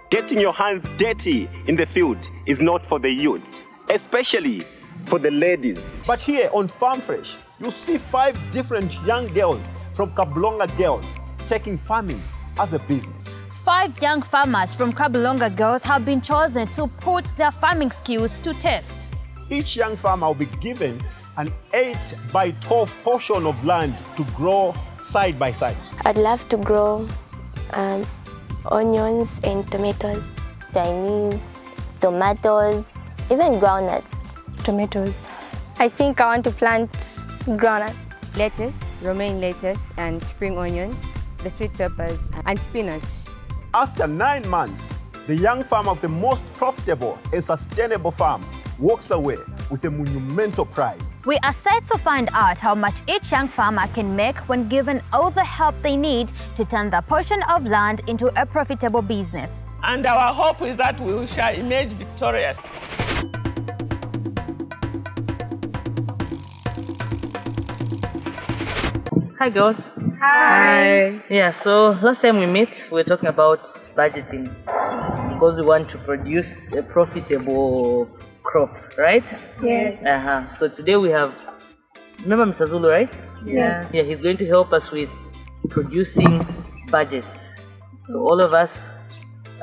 Getting your hands dirty in the field is not for the youths, especially for the ladies. But here on Farm Fresh, you see 5 different young girls from Kabulonga Girls taking farming as a business. 5 young farmers from Kabulonga Girls have been chosen to put their farming skills to test. Each young farmer will be given an 8 by 12 portion of land to grow side by side. I'd love to grow onions and tomatoes. Chinese, tomatoes, even groundnuts. Tomatoes. I think I want to plant groundnuts. Lettuce, romaine lettuce and spring onions, the sweet peppers and spinach. After 9 months, the young farmer of the most profitable and sustainable farm walks away with a monumental prize. We are set to find out how much each young farmer can make when given all the help they need to turn their portion of land into a profitable business. And our hope is that we shall emerge victorious. Hi girls. Hi. Yeah, so last time we met, we were talking about budgeting because we want to produce a profitable crop, right? Yes. So today we have, remember Mr. Zulu, right? Yes. Yeah, he's going to help us with producing budgets. So all of us,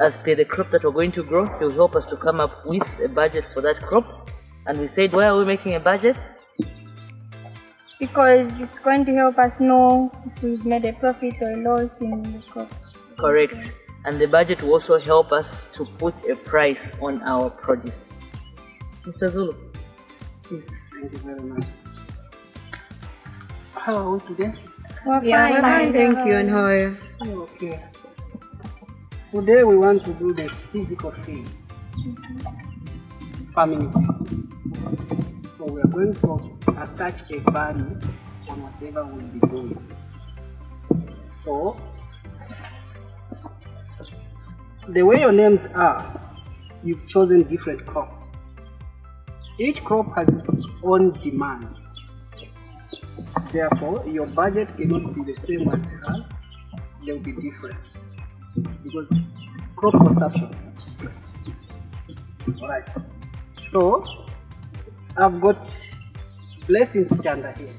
as per the crop that we're going to grow, he'll help us to come up with a budget for that crop. And we said, why are we making a budget? Because it's going to help us know if we've made a profit or a loss in the crop. Correct. And the budget will also help us to put a price on our produce. Mr. Zulu, please. Thank you very much. How are we today? We're fine, Thank you, and how are you? Okay. Today we want to do the physical thing. Farming business. So we are going to attach a value on whatever we'll be doing. So, the way your names are, you've chosen different crops. Each crop has its own demands. Therefore, your budget cannot be the same as hers. They will be different because crop consumption is different. Alright. So, I've got Blessings Chanda here.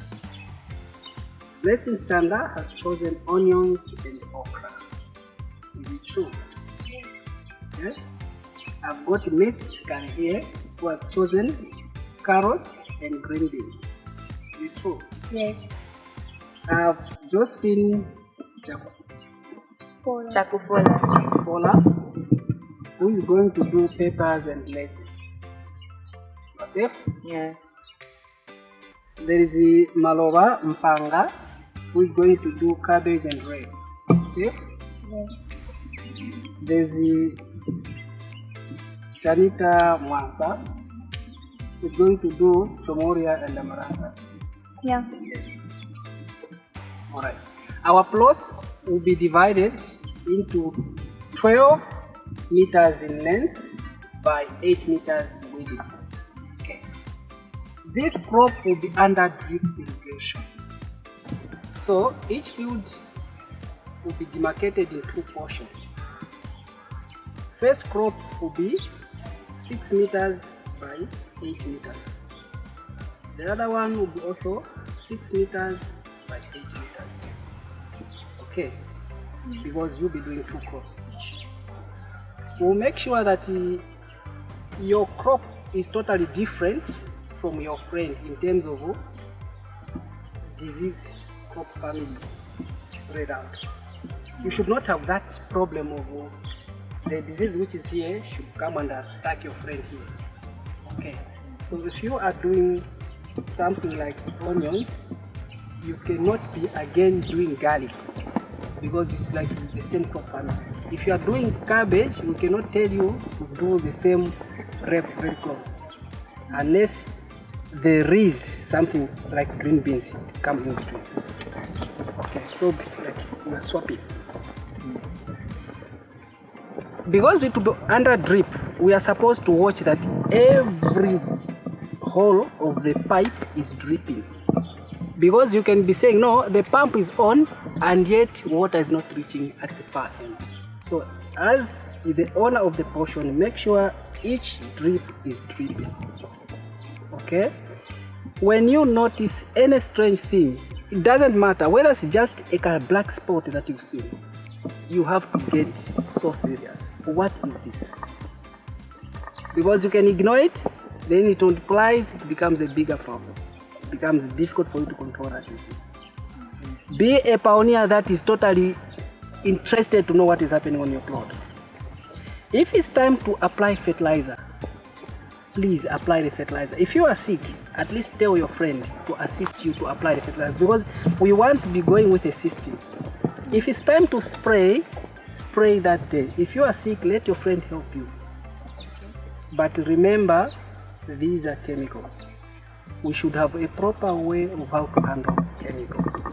Blessings Chanda has chosen onions and okra. Is it true? Yeah? I've got Miss Kari here who has chosen carrots and green beans. Is it true? Yes. I've Josephine Chakufola, who is going to do peppers and lettuce. You are safe? yes. There is Maloba Mpanga, who is going to do cabbage and red. Safe? Yes. There's Janita Mwansa, who is going to do Chomoria and Amaranthus. Yeah. Alright. Our plots will be divided into 12 meters in length by 8 meters in width. Okay. This crop will be under drip irrigation. So each field will be demarcated in 2 portions. First crop will be 6 meters by 8 meters. The other one will be also 6 meters by 8 meters. Okay, because you'll be doing 2 crops each. We'll make sure that your crop is totally different from your friend in terms of disease crop family spread out. You should not have that problem of the disease which is here should come and attack your friend here. Okay, so if you are doing something like onions, you cannot be again doing garlic because it's like the same crop family. If you are doing cabbage, we cannot tell you to do the same rep very close unless there is something like green beans come in between. Okay, so like we are swapping. Because it will be under drip, we are supposed to watch that every hole of the pipe is dripping. Because you can be saying, no, the pump is on and yet water is not reaching at the far end. So as the owner of the portion, make sure each drip is dripping. Okay? When you notice any strange thing, it doesn't matter whether it's just a black spot that you see, you have to get so serious. What is this? Because you can ignore it, then it multiplies, it becomes a bigger problem. It becomes difficult for you to control that disease. Be a pioneer that is totally interested to know what is happening on your plot. If it's time to apply fertilizer, please apply the fertilizer. If you are sick, at least tell your friend to assist you to apply the fertilizer, because we want to be going with a system. If it's time to spray, spray that day. If you are sick, let your friend help you. But remember, these are chemicals. We should have a proper way of how to handle chemicals.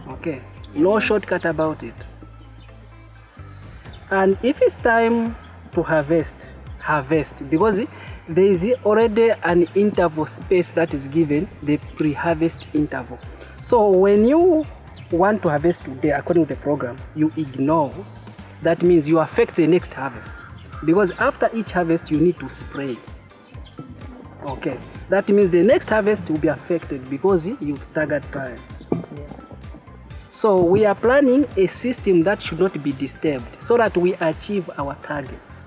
Okay, no shortcut about it. And if it's time to harvest, harvest, because there is already an interval space that is given, the pre-harvest interval. So when you want to harvest today according to the program, you ignore. That means you affect the next harvest, because after each harvest you need to spray. Okay, that means the next harvest will be affected because you've staggered time. So we are planning a system that should not be disturbed so that we achieve our targets.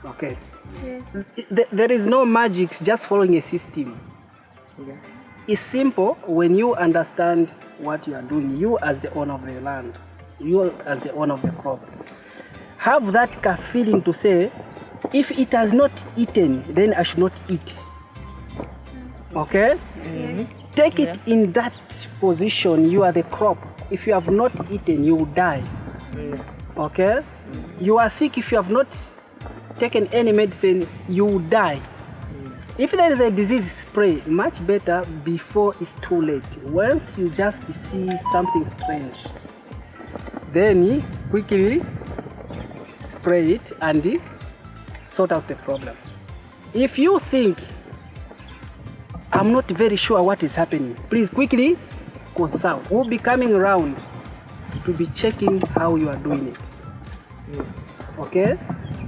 Okay. Yes. There is no magic, just following a system. Yeah. It's simple when you understand what you are doing, you as the owner of the land, you as the owner of the crop. Have that feeling to say, if it has not eaten, then I should not eat. Okay? Yes. Take it in that position, you are the crop. If you have not eaten, you will die. Okay? You are sick, if you have not taken any medicine, you will die. If there is a disease, spray. Much better before it's too late. Once you just see something strange, then quickly spray it and sort out the problem. If you think, I'm not very sure what is happening, please quickly consult. We'll be coming around to be checking how you are doing it. Okay?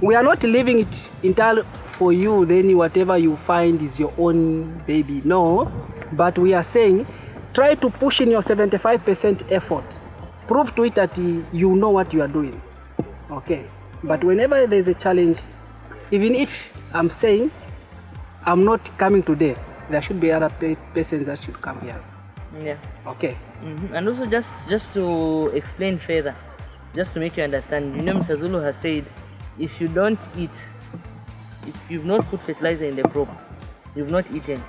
We are not leaving it entirely for you, then whatever you find is your own baby. No, but we are saying try to push in your 75% effort. Prove to it that you know what you are doing. Okay? But whenever there's a challenge, even if I'm saying I'm not coming today, there should be other persons that should come here. Yeah. Okay. And also just to explain further, just to make you understand, you know, Mr. Zulu has said, if you don't eat, if you've not put fertilizer in the crop, you've not eaten,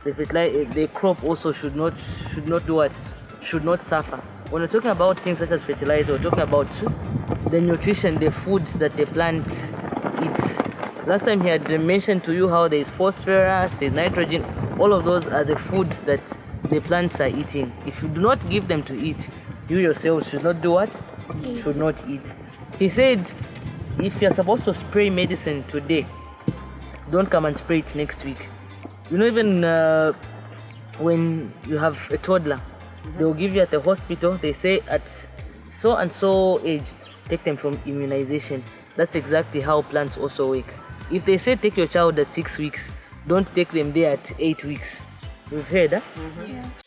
the crop also should not do what? Should not suffer. When we're talking about things such as fertilizer, we're talking about the nutrition, the food that the plant eats. Last time he had mentioned to you how there is phosphorus, there's nitrogen, all of those are the foods that the plants are eating. If you do not give them to eat, you yourself should not do what? Should not eat. He said, if you're supposed to spray medicine today, don't come and spray it next week. You know, even when you have a toddler, they'll give you at the hospital, they say at so and so age, take them from immunization. That's exactly how plants also work. If they say take your child at 6 weeks, don't take them there at 8 weeks. You've heard that? Yes.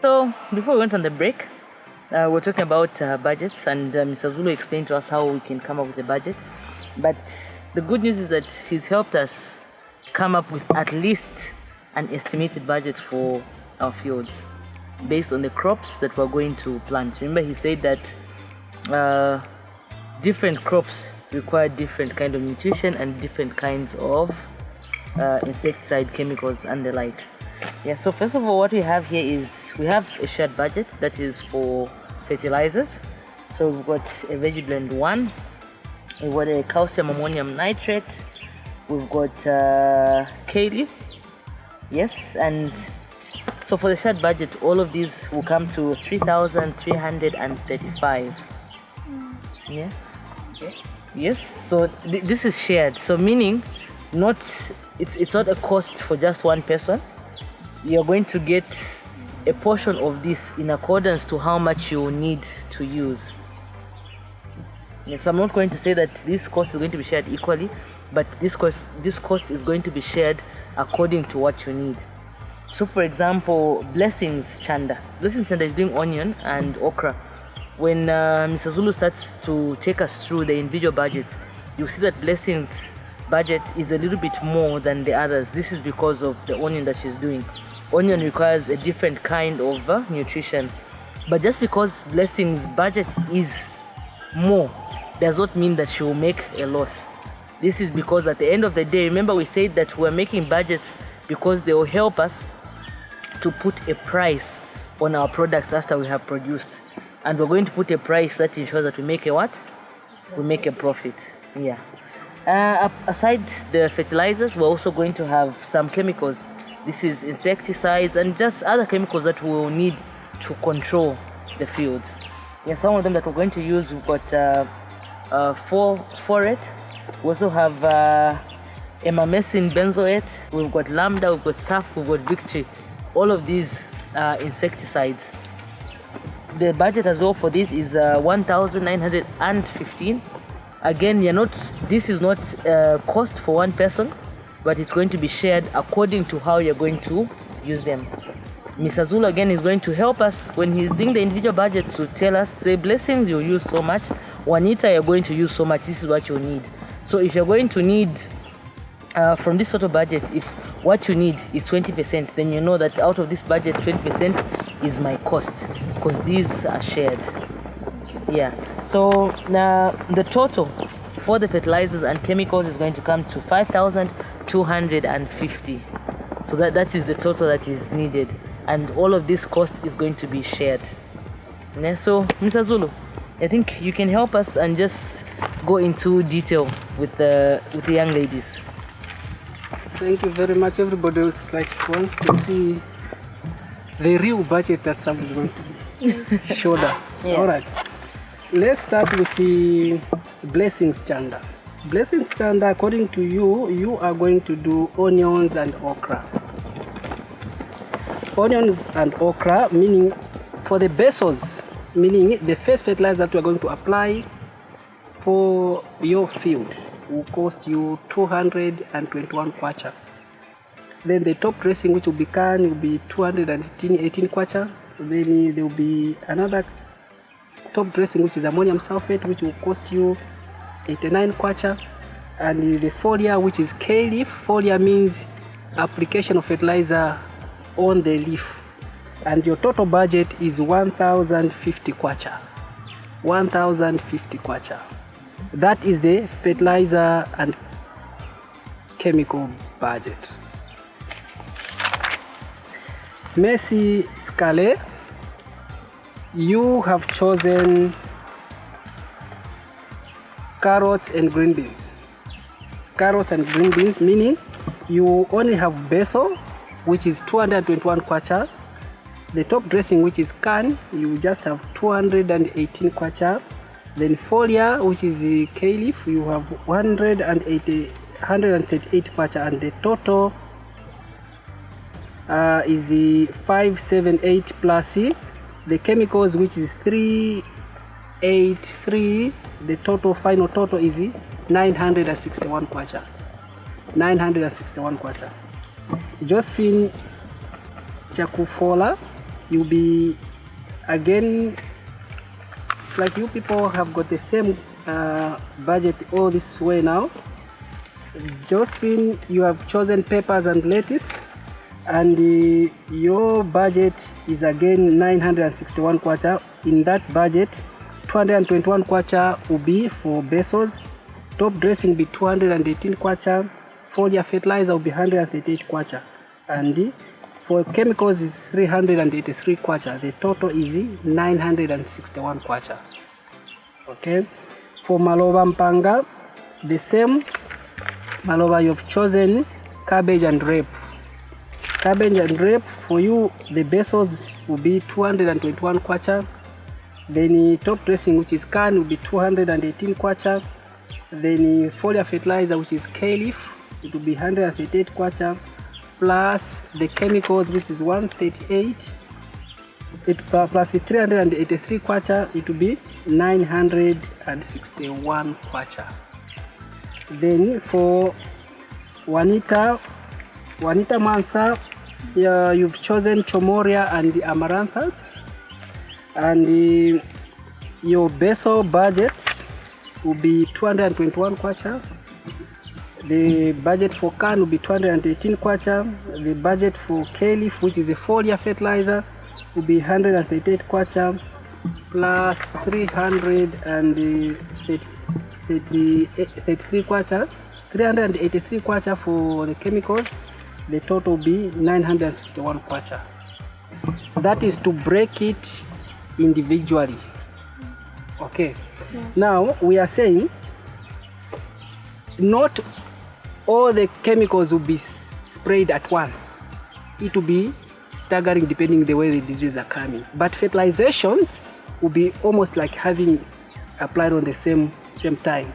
So before we went on the break, we're talking about budgets, and Mr. Zulu explained to us how we can come up with a budget. But the good news is that he's helped us come up with at least an estimated budget for our fields based on the crops that we're going to plant. Remember, he said that different crops require different kind of nutrition and different kinds of insecticide chemicals and the like. Yeah, so first of all, what we have here is we have a shared budget that is for fertilizers. So we've got a VeggieBlend 1, we've got a calcium ammonium nitrate, we've got Kali, yes, and so for the shared budget, all of these will come to 3,335. Yeah. Yes. So this is shared. So meaning it's not a cost for just one person. You're going to get a portion of this in accordance to how much you need to use. So I'm not going to say that this cost is going to be shared equally, but this cost is going to be shared according to what you need. So for example, Blessings Chanda is doing onion and okra. When Mr. Zulu starts to take us through the individual budgets, you see that Blessings budget is a little bit more than the others. This is because of the onion that she's doing. Onion requires a different kind of nutrition, but just because Blessings budget is more does not mean that she will make a loss. This is because at the end of the day, remember we said that we're making budgets because they will help us to put a price on our products after we have produced, and we're going to put a price that ensures that we make a what? We make a profit. Yeah. Aside the fertilizers, we're also going to have some chemicals. This is insecticides and just other chemicals that we will need to control the fields. Yeah, some of them that we're going to use, we've got Foret. We also have Emamectin benzoate. We've got Lambda, we've got SAF, we've got Victory. All of these are insecticides. The budget as well for this is 1,915. Again, this is not a cost for one person, but it's going to be shared according to how you're going to use them. Mr. Zulu again is going to help us when he's doing the individual budgets to tell us, say, Blessings, you'll use so much. Juanita, you're going to use so much. This is what you need. So if you're going to need from this sort of budget, if what you need is 20%, then you know that out of this budget, 20% is my cost, because these are shared. Yeah. So now the total for the fertilizers and chemicals is going to come to 5,250. So that is the total that is needed, and all of this cost is going to be shared. Yeah, so Mr. Zulu, I think you can help us and just go into detail with the young ladies. Thank you very much. Everybody wants to see the real budget that Sam is going to shoulder. Yeah. All right. Let's start with the Blessings Chanda. Blessings Chanda, according to you, you are going to do onions and okra. Onions and okra, meaning for the basos, meaning the first fertilizer that you are going to apply for your field will cost you 221 kwacha. Then the top dressing, which will be can, will be 218 kwacha. Then there will be another top dressing, which is ammonium sulfate, which will cost you 89 kwacha. And the foliar, which is K-leaf. Foliar means application of fertilizer on the leaf. And your total budget is 1,050 kwacha. 1,050 kwacha. That is the fertilizer and chemical budget. Mercy Scale, you have chosen carrots and green beans. Carrots and green beans, meaning you only have basil, which is 221 kwacha. The top dressing, which is can, you just have 218 kwacha. Then foliar, which is K-leaf, you have 138 kwacha, and the total is 578 plus the chemicals, which is 383. The final total is 961 kwacha. 961 kwacha. Josephine Chakufola, you'll be again. It's like you people have got the same budget all this way now. Josephine, you have chosen peppers and lettuce, and your budget is again 961 kwacha. In that budget, 221 kwacha will be for basos, top dressing will be 218 kwacha, foliar fertilizer will be 138 kwacha, and for chemicals is 383 kwacha. The total is 961 kwacha. Okay. For Maloba Mpanga, the same. Maloba, you have chosen cabbage and rape. Cabbage and rape, for you, the basos will be 221 kwacha. Then top dressing, which is can, will be 218 kwacha. Then foliar fertilizer, which is K-leaf, it will be 138 kwacha, plus the chemicals, which is 138, plus the 383 kwacha, it will be 961 kwacha. Then for Juanita Mansa, you've chosen Chomoria and the Amaranthus, and your basal budget will be 221 kwacha. The budget for Can will be 218 kwacha. The budget for K-leaf, which is a foliar fertilizer, will be 138 kwacha, plus 333 kwacha, 383 kwacha for the chemicals. The total will be 961 kwacha. That is to break it individually. Okay. Yes. Now we are saying not all the chemicals will be sprayed at once. It will be staggering depending the way the diseases are coming. But fertilizations will be almost like having applied on the same time.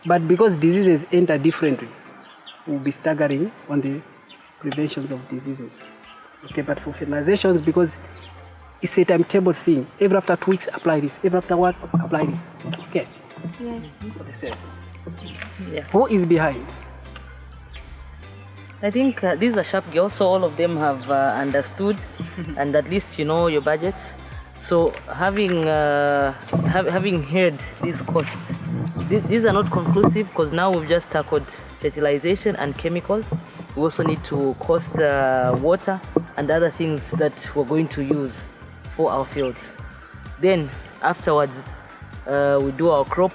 But because diseases enter differently, we'll be staggering on the preventions of diseases. Okay, but for fertilizations, because it's a timetable thing. Every after 2 weeks, apply this. Every after what, apply this. Okay. Yes. For the same. Yeah. Who is behind? I think these are sharp girls, so all of them have understood, and at least you know your budgets. So having heard these costs, these are not conclusive because now we've just tackled fertilization and chemicals. We also need to cost water and other things that we're going to use for our fields. Then afterwards, we do our crop.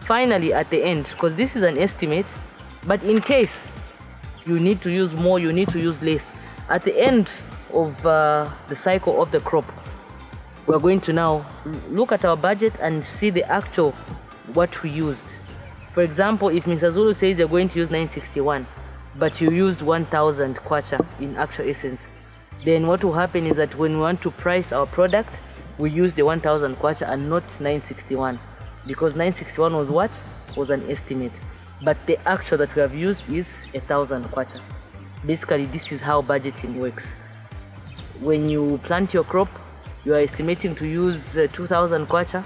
Finally, at the end, because this is an estimate, but in case you need to use more, you need to use less. At the end of the cycle of the crop, we're going to now look at our budget and see the actual what we used. For example, if Mr. Zulu says you're going to use 961, but you used 1,000 kwacha in actual essence, then what will happen is that when we want to price our product, we use the 1,000 kwacha and not 961, because 961 was what? Was an estimate. But the actual that we have used is 1,000 kwacha. Basically, this is how budgeting works. When you plant your crop, you are estimating to use 2,000 kwacha,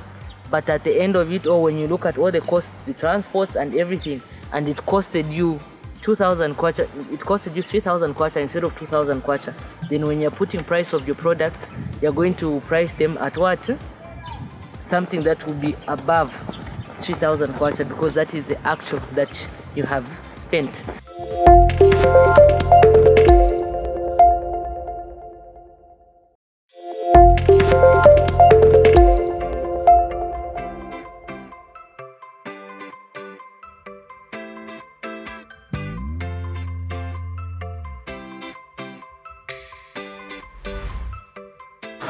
but at the end of it, or when you look at all the costs, the transports and everything, and it costed you 2,000 kwacha, it costed you 3,000 kwacha instead of 2,000 kwacha. Then when you're putting price of your products, you're going to price them at what? Something that will be above 3,000 kwacha, because that is the actual that you have spent.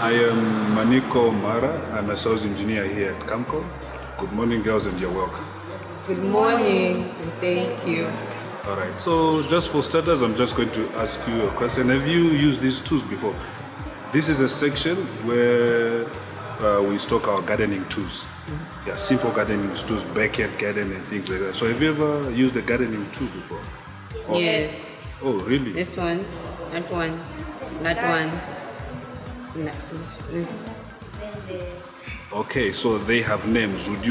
I am Maniko Mara. I'm a sales engineer here at Camco. Good morning, girls, and you're welcome. Good morning, and thank you. All right, so just for starters, I'm just going to ask you a question. Have you used these tools before? This is a section where we stock our gardening tools. Yeah, simple gardening tools, backyard gardening and things like that. So have you ever used a gardening tool before? Or... Yes. Oh, really? This one, that one, that one. No, this. Okay, so they have names. Would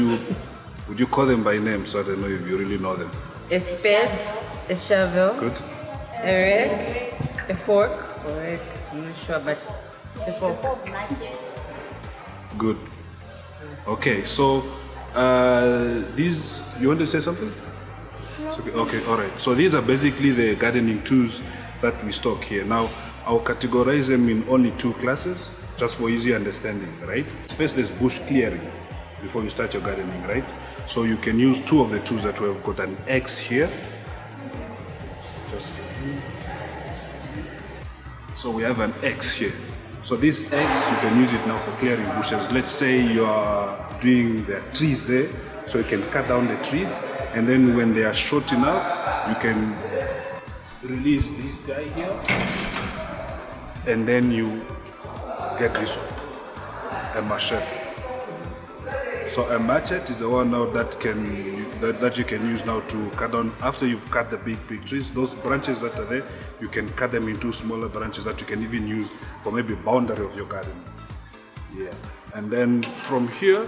you call them by name so I don't know if you really know them? A spade, a shovel, good, a rake, a fork, or rake, I'm not sure, but it's a fork. Good. Okay, so these, you want to say something? No. Okay, all right. So these are basically the gardening tools that we stock here. Now, I'll categorize them in only 2 classes, just for easy understanding, right? First, there's bush clearing before you start your gardening, right? So you can use 2 of the tools that we have got an X here. So we have an X here. So this X, you can use it now for clearing bushes. Let's say you are doing the trees there, so you can cut down the trees, and then when they are short enough, you can release this guy here, and then you get this one, a machete. So a machete is the one now that you can use now to cut down after you've cut the big trees. Those branches that are there, you can cut them into smaller branches that you can even use for maybe boundary of your garden. Yeah. And then from here,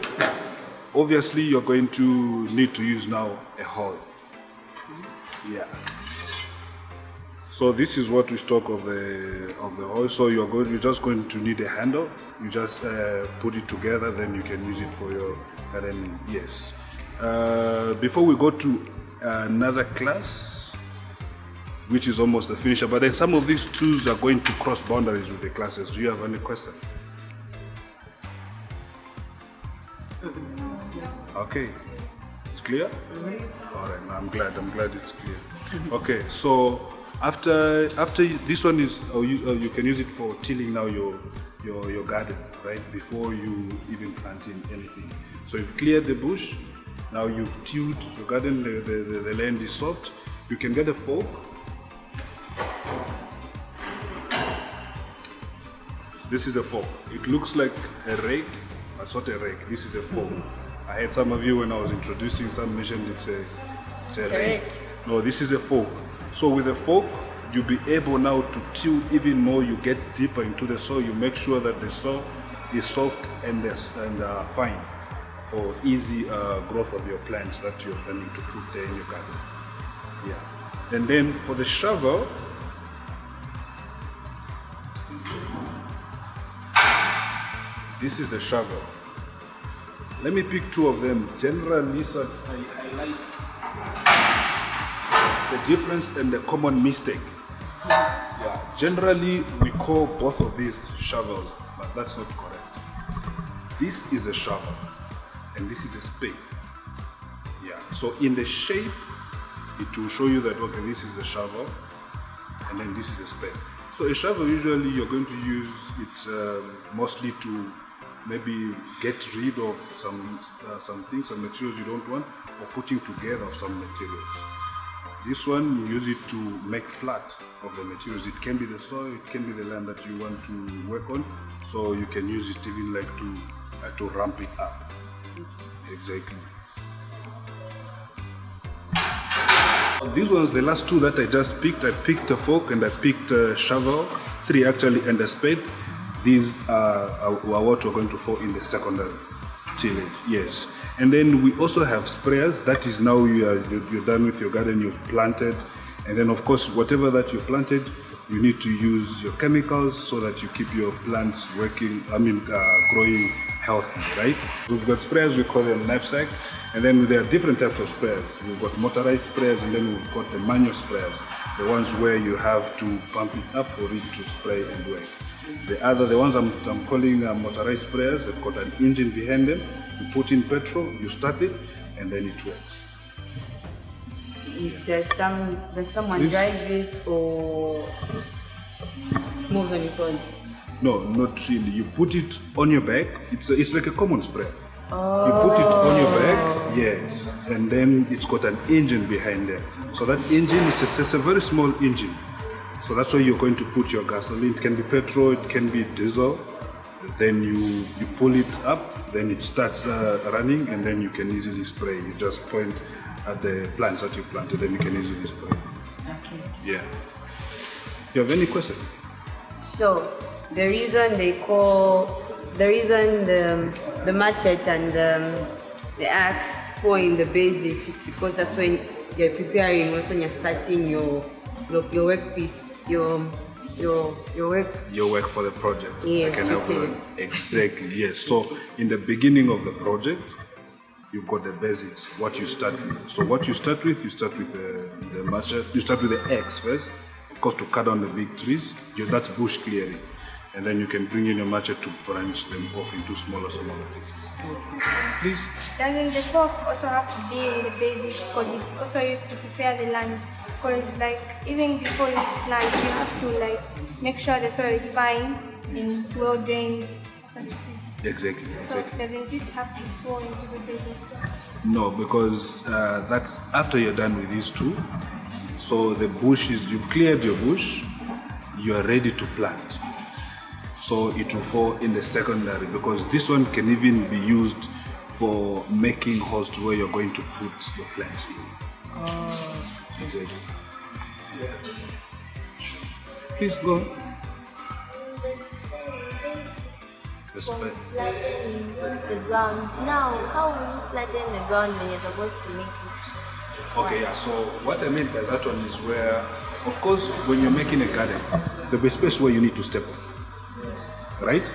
obviously you're going to need to use now a hoe. Yeah. So this is what we talk of the hoe. So you're just going to need a handle. You just put it together, then you can use it for your gardening. Yes. Before we go to another class, which is almost the finisher, but then some of these tools are going to cross boundaries with the classes. Do you have any question? Okay. It's clear? All right. I'm glad it's clear. Okay. So after this one is you can use it for tilling now your garden, right? Before you even plant in anything. So you've cleared the bush. Now you've tilled your garden. The land is soft. You can get a fork. This is a fork. It looks like a rake, but it's not a rake. This is a fork. I heard some of you when I was introducing, some mentioned it's a rake. No, this is a fork. So with a fork, you'll be able now to till even more. You get deeper into the soil. You make sure that the soil is soft and fine for easy growth of your plants that you're planning to put there in your garden. Yeah. And then for the shovel, this is a shovel. Let me pick two of them. Generally, so I highlight the difference and the common mistake. Yeah. Generally, we call both of these shovels, but that's not correct. This is a shovel, and this is a spade. Yeah. So in the shape, it will show you that okay, this is a shovel, and then this is a spade. So a shovel, usually you're going to use it mostly to maybe get rid of some things, some materials you don't want, or putting together of some materials. This one, you use it to make flat of the materials. It can be the soil, it can be the land that you want to work on, so you can use it even like to ramp it up. Exactly. These ones, the last two that I just picked, I picked a fork and I picked a shovel, three actually, and a spade. These are what we're going to fall in the secondary tillage, yes. And then we also have sprayers. That is now you're done with your garden, you've planted. And then of course, whatever that you planted, you need to use your chemicals so that you keep your plants growing healthy, right? We've got sprayers, we call them knapsack. And then there are different types of sprayers. We've got motorized sprayers, and then we've got the manual sprayers, the ones where you have to pump it up for it to spray and work. The ones I'm calling motorized sprayers, they've got an engine behind them. You put in petrol, you start it, and then it works. Does someone drive it or moves on its own? No, not really. You put it on your back. It's like a common sprayer. Oh. You put it on your back, yes, and then it's got an engine behind there. So that engine, it's a very small engine. So that's where you're going to put your gasoline. It can be petrol, it can be diesel. Then you pull it up, then it starts running, and then you can easily spray. You just point at the plants that you've planted, and you can easily spray. Okay. Yeah. You have any question? So the reason the machete and the axe fall in the basics is because that's when you're preparing, also when you're starting your workpiece, your work for the project. Yes, I can help you. Exactly, yes. So in the beginning of the project, you've got the basics, what you start with. So what you start with the machete, you start with the axe first, of course, to cut down the big trees. That's bush clearing. And then you can bring in your machete to branch them off into smaller pieces. Please? Doesn't the fork also have to be in the basics, because it's also used to prepare the land? Because even before you plant, you have to make sure the soil is fine and well drained, so to say. Exactly. So doesn't it have to fall into the basics? No, because that's after you're done with these two. So the bush you've cleared your bush, you are ready to plant. So it will fall in the secondary, because this one can even be used for making holes to where you're going to put your plants in. Exactly. Please go. The spade. Planting the ground. Now, how will you flatten the ground when you're supposed to make it? Okay, yeah, so what I meant by that one is where, of course, when you're making a garden, there'll be a space where you need to step on, right?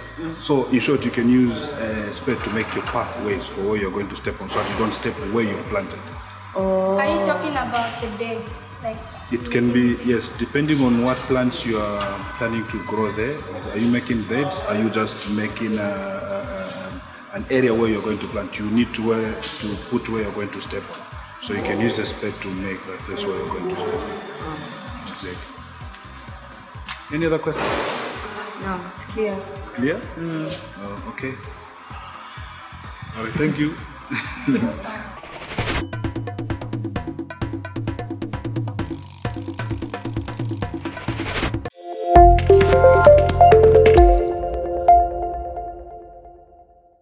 So in short, you can use a spade to make your pathways for where you're going to step on so that you don't step on where you've planted. Are you talking about the beds? Like It can be, yes, depending on what plants you are planning to grow there. Are you making beds? Are you just making an area where you're going to plant? You need to put where you're going to step on. So you can use the spade to make the place where you're going to step on. Exactly. Any other questions? No, it's clear. It's clear? Okay. All right, thank you.